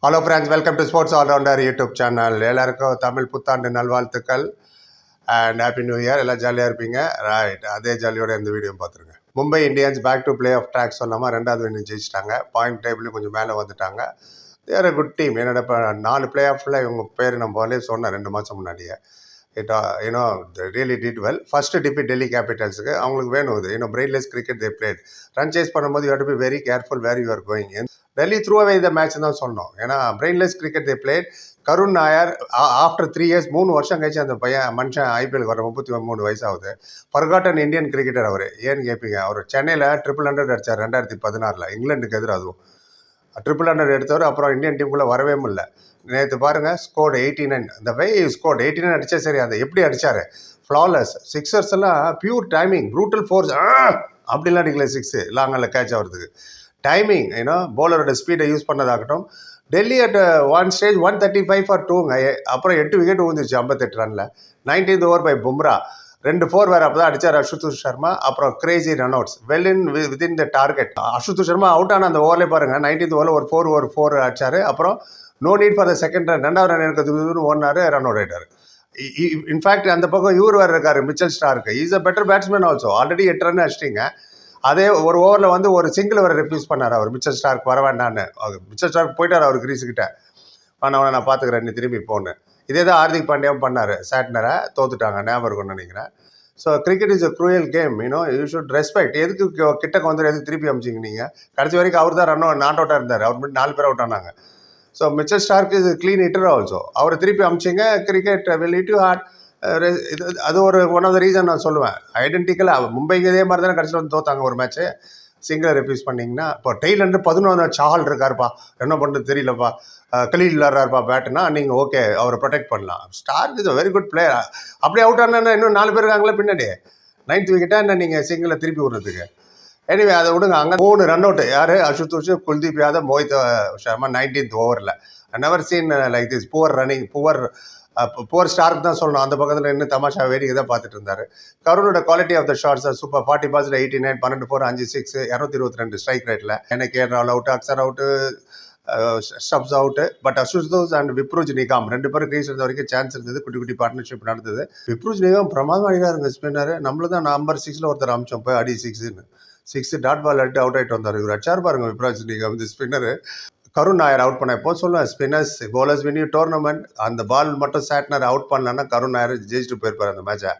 Hello friends, welcome to sports allrounder YouTube channel. எல்லாருக்கும் தமிழ் புத்தாண்டு நல்வாழ்த்துக்கள் அண்ட் ஹாப்பி நியூ இயர். எல்லாம் ஜாலியாக இருப்பீங்க, ரைட்? அதே ஜாலியோட இந்த வீடியோ பார்த்துருங்க. Mumbai Indians back to play off track சொல்லாமல் ரெண்டாவது வின்னு ஜெயிச்சிட்டாங்க. பாயிண்ட் டேபிளும் கொஞ்சம் மேலே வந்துட்டாங்க. There good team. என்னோட இப்போ 4 பிளே ஆஃபில் இவங்க பேர் நம்ம போலே சொன்னேன் 2 மாதம் முன்னாடியே. It you know really did well. First defeat Delhi கேபிட்டல்ஸுக்கு அவங்களுக்கு வேணும் இது. Brainless cricket they played. Run chase பண்ணும்போது you have to be very careful where you are going. Delhi threw away இந்த மேட்ச் தான் சொன்னோம். ஏன்னா brainless cricket they played. Karun Nair after 3 years 3 வருஷம் கழிச்சு அந்த மனுஷன் ஐபிஎல் வர 33 வயசு ஆகுது. ஃபர்காட்டன் இந்தியன் கிரிக்கெட்டர் அவர். ஏன்னு கேட்பீங்க, அவர் சென்னையில் 100 அடிச்சார் 2016 இங்கிலாந்துக்கு எதிராக. அதுவும் 100 எடுத்தவர். அப்புறம் இந்தியன் டீமுக்குள்ளே வரவே முடியல. நேற்று பாருங்கள், ஸ்கோர்டு 89. இந்த வே ஸ்கோர்டு 89 அடித்தா சரி, அதை எப்படி அடித்தார்? ஃப்ளாலஸ் சிக்ஸர்ஸ் எல்லாம் பியூர் டைமிங், ப்ரூட்டல் ஃபோர்ஸ். அப்படிலாம் அடிக்கல சிக்ஸு லாங்கில் கேட்ச் ஆகிறதுக்கு. டைமிங் பவுலரோட ஸ்பீடை யூஸ் பண்ணதாகட்டும். Delhi at one stage 135 for 2ங்க. அப்புறம் 8 விக்கெட் ஊந்துருச்சு 58 ரனில். 19th over by Bumrah. 2 4 வேறு அப்போ தான் அடித்தார் அசுதோஷ் சர்மா. அப்புறம் crazy run outs well in within the target. Ashutosh Sharma out ஆன அந்த ஓவர்லேயே பாருங்கள், 19th ஓவரில் ஒரு 4 அடிச்சார். அப்புறம் no need for the second run. 2வது ரன் எனக்கு ஓடினார், ரன் அவுட் ஆகிட்டார். இன்ஃபேக்ட் அந்த பக்கம் இவர் வேறு இருக்கார், Mitchell Starc. Is a better batsman also. Already 8 run அடிச்சிட்டிங்க. அதே ஒரு ஓவரில் ஒரு சிங்கிள் வரை ரெஃப்யூஸ் பண்ணார் அவர். மிச்சல் ஸ்டார்க் வர வேண்டான்னு. மிச்சல் ஸ்டார்க் போயிட்டார் அவர் கிரீஸுக்கிட்ட. ஆனால் நான் பார்த்துக்கிறேன், நீ திரும்பி போன்னு. இதே தான் ஹார்திக் பாண்டியாவும் பண்ணார். சாட்னரை தோத்துட்டாங்க, ஞாபகம் இருக்கும்னு நினைக்கிறேன். So cricket is a cruel game. You should respect. எதுக்கு கிட்டக்கு வந்துடும், எதுக்கு திருப்பி அமிச்சிங்க நீங்கள்? கடைசி வரைக்கும் அவர் தான் நாட் அவுட்டாக இருந்தார். அவர் மட்டும் 4 பேர் அவுட் ஆனாங்க. So Mitchell Starc is clean hitter also. அவரை திருப்பி அமிச்சிங்க. Cricket will hit you hard. அது ஒரு ஒன் ஆஃப் த ரீசன் நான் சொல்லுவேன். ஐடென்டிக்கலாக மும்பைக்கு இதே மாதிரி தானே கடைசியில் வந்து தோத்தாங்க ஒரு மேட்ச்சு. சிங்கிளை ரெஃப்யூஸ் பண்ணிங்கன்னா இப்போ டெய்லருந்து 11 சாஹல் இருக்காருப்பா, என்ன பண்ணுறது தெரியலப்பா, கலீல் விளாட்றாருப்பா பேட்டுனா நீங்கள் ஓகே அவரை ப்ரொடெக்ட் பண்ணலாம். Starc is a very good player. அப்படியே அவுட் ஆனால் இன்னும் 4 பேர் இருக்காங்களே பின்னாடி. 9th விக்கெட்டாக என்ன நீங்கள் சிங்கிளை திருப்பி விடுறதுக்கு? எனிவே அதை விடுங்க. அங்கே 3 ரன் அவுட். யார்? அசுதோஷ், குல்தீப் யாதவ், மோஹித் சர்மா 19th ஓவரில். I never seen like this. Poor running, poor Starc தான் சொல்லணும். அந்த பக்கத்தில் இன்னும் தமாஷா வேடிக்கை தான் பார்த்துட்டு இருந்தார். கருணோட quality of the shots super. 40 balls 89, 12 4, 5 6, 222 strike ரேட்டில். எனக்கு கேரளாவில் out, Axar out, Stubbs out. But Ashutosh and Vipraj Nigam 2 பேரும் கிரீஸ் இருந்த வரைக்கும் சான்ஸ் இருந்தது. குட்டி குட்டி பார்ட்னர்ஷிப் நடந்தது. விப்ரூஜ் நிகாம் பிரமாதம் அடிக்கிறாருங்க ஸ்பின்னர். நம்மள தான் நம்பர் 6 ஒருத்தர் அமிச்சோம், போய் அடி 6 டாட் பால் அடிட்டு அவுட் ஆகிட்டு வந்தார். இவர் அடிச்சார் பாருங்க விப்ராஜ் நிகாம், இந்த ஸ்பின்னர். கருண் நாயர் அவுட் பண்ண எப்போ சொல்லுவேன், spinners bowlers win you tournament. அந்த பால் மட்டும் சாட்னர் அவுட் பண்ணலன்னா கருண் நாயர் ஜெயிச்சுட்டு போயிருப்பார் அந்த மேட்சை.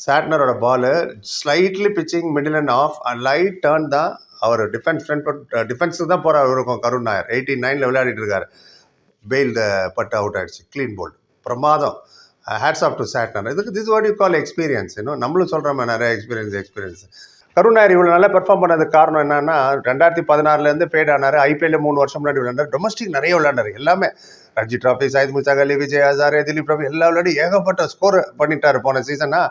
சாட்னரோட ball slightly pitching middle and off light turn தான். அவர் டிஃபென்ஸுக்கு தான் போகிற இருக்கும். கருண் நாயர் 89 விளையாடிட்டு இருக்காரு. பெயில் பட்டு அவுட் ஆகிடுச்சு, க்ளீன் போல்டு. பிரமாதம். Hats off to Santner. இதுக்கு this what you call experience. நம்மளும் சொல்கிறோமே நிறைய எக்ஸ்பீரியன்ஸ். கருண் நாயர் இவ்வளோ நல்லா பெர்ஃபார்ம் பண்ணதுக்கு காரணம் என்னன்னா, 2016 ஃபேட் ஆனார். ஐபிஎல்ல 3 வருஷம் முன்னாடி விளையாண்டார். டொமஸ்டிக் நிறைய விளையாண்டார். எல்லாமே ரஞ்சி ட்ராஃபி, சையத் முஸ்தாக் அலி, விஜய் ஹசாரே, திலீப் ட்ராஃபி எல்லா விளையாடி ஏகப்பட்ட ஸ்கோர் பண்ணிட்டார் போன சீசனா.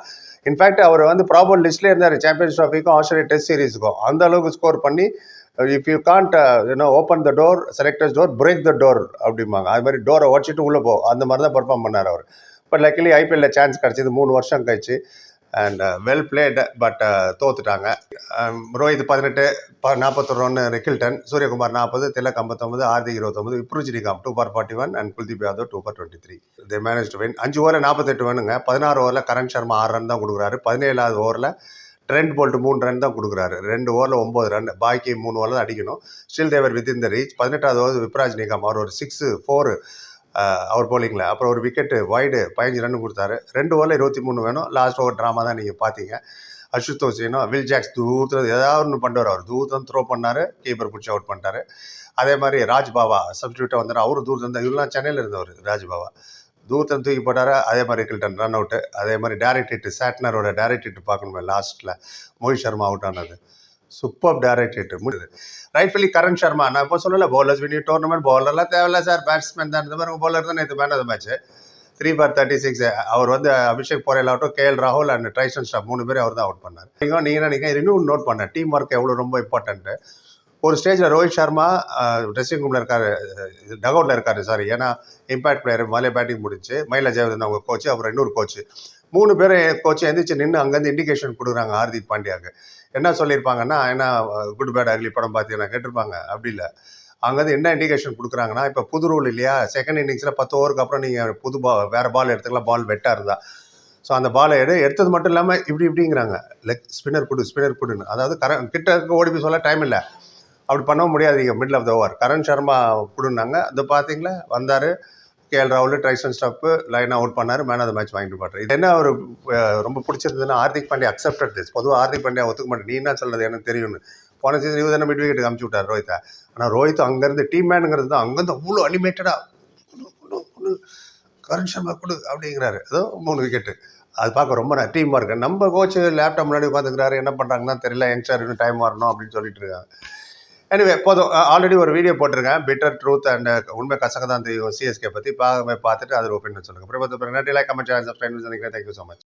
இன்ஃபேக்ட் அவர் ப்ராபர் லிஸ்ட்லேயே இருந்தார். சாம்பியன்ஸ் ட்ராஃபிக்கும் ஆஸ்திரேலியா டெஸ்ட் சீரீஸுக்கும் அந்த அளவுக்கு ஸ்கோர் பண்ணி, if you can't open the door, selectors door, break the door அப்படிம்பாங்க. அது மாதிரி டோரை உடச்சிட்டு உள்ளே போ, அந்த மாதிரி தான் பெர்ஃபார்ம் பண்ணார் அவர். பட் லக்கிலி ஐபிஎல்ல சான்ஸ் கிடச்சிது 3 வருஷம் கழிச்சு. And well played. பட் தோத்துட்டாங்க. Rohit 18, 41 run, Rickelton, Suryakumar 40, Tilak 59, Hardik 29, Vipraj Nigam 2 for 41 and Kuldeep Yadav 2 for 23. They manage to win. 5 ஓவரில் 48 ரன்னுங்க. 16 ஓவரில் கரண் சர்மா 6 ரன் தான் கொடுக்குறாரு. 17வது ஓவரில் ட்ரெண்ட் போல்ட் 3 ரன் தான் கொடுக்குறாரு. 2 ஓவரில் 9 ரன். பாக்கி 3 ஓவரில் தான் அடிக்கணும். Still they're within the reach. 18வது ஓவர் விப்ராஜ் நிகாம் அவர் ஒரு 6 4 அவர் போலிங்கில். அப்புறம் ஒரு விக்கெட்டு வைடு 15 ரன் கொடுத்தாரு. 2 ஓவரில் 23 வேணும். லாஸ்ட் ஓவர் ட்ராமா தான் நீங்கள் பார்த்தீங்க. அசுதோஷ் வில் ஜாக்ஸ் தூரத்தில் ஏதாவது ஒன்று பண்ணுவார். அவர் தூரம் த்ரோ பண்ணார், கீப்பர் பிடிச்சி அவுட் பண்ணிட்டார். அதே மாதிரி ராஜ் பாவா சப்ஸ்டியூட்டாக வந்தார். அவரும் தூரத்தில் தான். இவரெலாம் சென்னையில் இருந்தவர். ராஜ் பாவா தூரத்தில் தூக்கி போட்டார். அதே மாதிரி ரிக்கில்டன் ரன் அவுட்டு. அதே மாதிரி டேரக்ட் ஹிட், சாட்னரோட டேரக்ட் ஹிட் பார்க்கணுமே லாஸ்ட்டில். மோஹித் சர்மா அவுட் ஆனது. சூப்பர் டேரக்ட் ஹிட் முடியுது. ரைட்ஃபுல்லி கரண் சர்மா. நான் இப்போ சொல்லலை பவுலர்ஸ் வின் யூ டோர்னமெண்ட். பவுலர்லாம் தேவையில்ல சார், பேட்ஸ்மேன் தான். இந்த மாதிரி பவுலர் தான் நேற்று man of the match. 3 for 36. அவர் அபிஷேக் போரேல் ஆகட்டும், கேஎல் ராகுல் அண்ட் ட்ரைசன் ஸ்டாப் 3 பேரும் அவர் தான் அவுட் பண்ணார். நீங்கள் இன்னும் நோட் பண்ணேன், டீம் ஒர்க் எவ்வளோ ரொம்ப இம்பார்ட்டன்ட்டு. ஒரு ஸ்டேஜில் ரோஹித் சர்மா ட்ரெஸ்ஸிங் ரூமில் இருக்கார், டக் அவுட்டில் இருக்கார். சாரி, ஏன்னா இம்பாக்ட் பிளேயர் மேலே பேட்டிங் முடிச்சு மயிலா ஜெயவர்தன் அவங்க கோச்சு, அப்புறம் இன்னொரு கோச்சு, 3 பேர் கோச்சு எந்திரிச்சு நின்று அங்கேருந்து இண்டிகேஷன் கொடுக்குறாங்க ஹார்திக் பாண்டியாவுக்கு. என்ன சொல்லியிருப்பாங்கன்னா, ஏன்னா குட் பேட் அக்லி படம் பார்த்தீங்கன்னா கேட்டிருப்பாங்க. அப்படி இல்லை, அங்கேருந்து என்ன இண்டிகேஷன் கொடுக்குறாங்கன்னா, இப்போ புது ரூல் இல்லையா, செகண்ட் இன்னிங்ஸில் 10 ஓவருக்கு அப்புறம் நீங்கள் புது வேறு பால் எடுத்துக்கலாம், பால் வெட்டாக இருந்தால். ஸோ அந்த பாலை எடுத்தது மட்டும் இல்லாமல் இப்படிங்கிறாங்க, லெக் ஸ்பின்னர் கொடுன்னு. அதாவது கிட்ட இருக்க ஓடி போய் சொல்ல டைம் இல்லை, அப்படி பண்ணவும் முடியாது. நீங்கள் middle of the over Karan Sharma கொடுன்னாங்க. அது பார்த்தீங்களா, வந்தார், கேஎல் ராகுல் ட்ரைசன் ஸ்டப்பு லைன் அவுட் பண்ணார், மேன் ஆஃப் த மேட்ச் வாங்கிட்டு போட்டார். இது என்ன ஒரு ரொம்ப பிடிச்சிருந்ததுன்னா, ஹார்திக் பாண்டியா அக்செப்டட் திஸ். பொதுவாக ஹார்திக் பாண்டியா ஒத்துக்க மாட்டேன், நீ என்ன சொல்கிறது எனக்கு தெரியும்னு. போன சீசன் இவர் தானே மிட் விக்கெட்டுக்கு அமுச்சு விட்டார் ரோஹித்தை. ஆனால் ரோஹித் அங்கேருந்து டீம் மேனுங்கிறது தான், அங்கேருந்து அவ்வளோ அனிமேட்டடாக கரண் சர்மா கொடு அப்படிங்கிறாரு. ஏதோ 3 விக்கெட்டு. அது பார்க்க ரொம்ப டீமாக இருக்குது. நம்ம கோச்சு லேப்டாப் முன்னாடி உட்காந்துக்கிறாரு, என்ன பண்ணுறாங்கன்னா தெரியல, யங்ஸ்டர் இன்னும் டைம் வரணும் அப்படின்னு சொல்லிட்டு இருக்காங்க. எனிவே போதும், ஆல்ரெடி ஒரு வீடியோ போட்டிருக்கேன், பிட்டர் ட்ரூத் அண்ட் உண்மை கசக தான் தெரியும் சிஎஸ்கே பற்றி. பார்த்துட்டு அதில் ஒப்பீனியன் சொல்லுங்கள். அப்புறம் நன்றி, like, comment, channel, subscribe. Thank you so much.